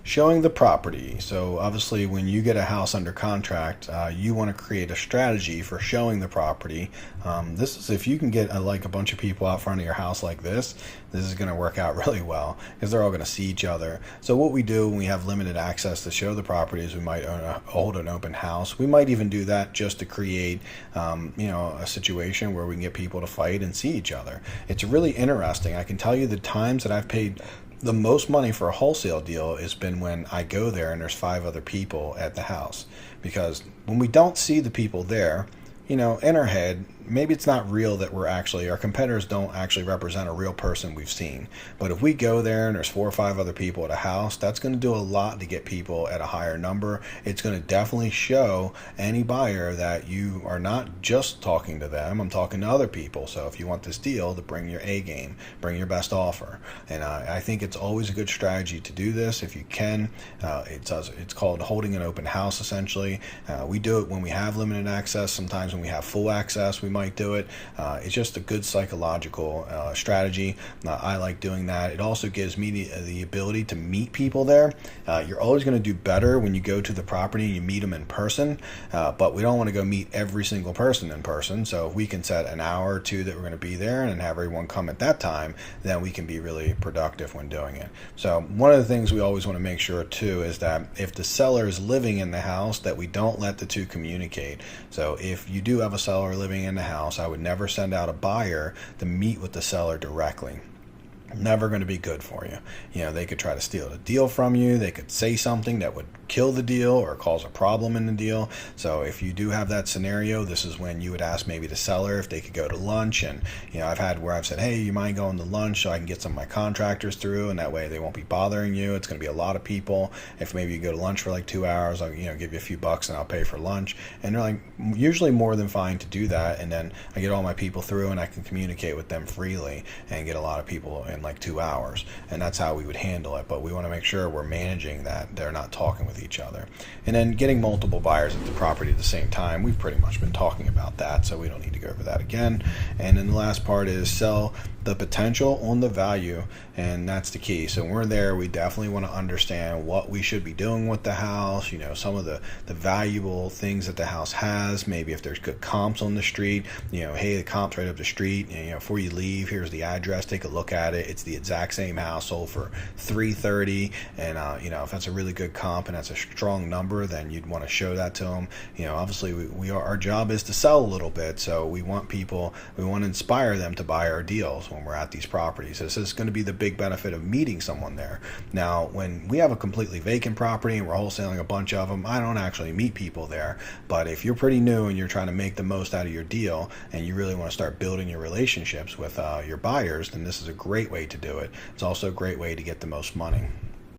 Showing the property. So obviously, when you get a house under contract, you want to create a strategy for showing the property. This is if you can get like a bunch of people out front of your house like this. This is going to work out really well because they're all going to see each other. So what we do when we have limited access to show the property is we might hold an open house. We might even do that just to create, a situation where we can get people to fight and see each other. It's really interesting. I can tell you the times that I've paid the most money for a wholesale deal has been when I go there and there's 5 other people at the house. Because when we don't see the people there, in our head, maybe it's not real that our competitors don't actually represent a real person we've seen. But if we go there and there's 4 or 5 other people at a house, that's going to do a lot to get people at a higher number. It's going to definitely show any buyer that you are not just talking to them. I'm talking to other people. So if you want this deal, to bring your A game, bring your best offer. And I think it's always a good strategy to do this if you can. It's called holding an open house, essentially. We do it when we have limited access. Sometimes when we have full access, we might do it. It's just a good psychological strategy. I like doing that. It also gives me the ability to meet people there. You're always going to do better when you go to the property and you meet them in person, but we don't want to go meet every single person in person. So if we can set an hour or two that we're going to be there and have everyone come at that time, then we can be really productive when doing it. So one of the things we always want to make sure too is that if the seller is living in the house, that we don't let the two communicate. So if you do have a seller living in the house, I would never send out a buyer to meet with the seller directly. Never going to be good for you. They could try to steal a deal from you. They could say something that would kill the deal or cause a problem in the deal. So if you do have that scenario, this is when you would ask maybe the seller if they could go to lunch. And I've had where I've said, hey, you mind going to lunch so I can get some of my contractors through, and that way they won't be bothering you. It's going to be a lot of people. If maybe you go to lunch for like 2 hours, I'll give you a few bucks and I'll pay for lunch. And they're like usually more than fine to do that. And then I get all my people through and I can communicate with them freely and get a lot of people in like 2 hours. And that's how we would handle it. But we want to make sure we're managing that they're not talking with each other. And then getting multiple buyers at the property at the same time. We've pretty much been talking about that, so we don't need to go over that again. And then the last part is sell the potential on the value, and that's the key. So when we're there, we definitely want to understand what we should be doing with the house, some of the valuable things that the house has. Maybe if there's good comps on the street, hey, the comp's right up the street, before you leave, here's the address, take a look at it. It's the exact same house, sold for $330, and if that's a really good comp and that's a strong number, then you'd want to show that to them. Obviously our job is to sell a little bit, so we want to inspire them to buy our deals when we're at these properties. This is going to be the big benefit of meeting someone there. Now, when we have a completely vacant property and we're wholesaling a bunch of them, I don't actually meet people there. But if you're pretty new and you're trying to make the most out of your deal and you really want to start building your relationships with your buyers, then this is a great way to do it. It's also a great way to get the most money.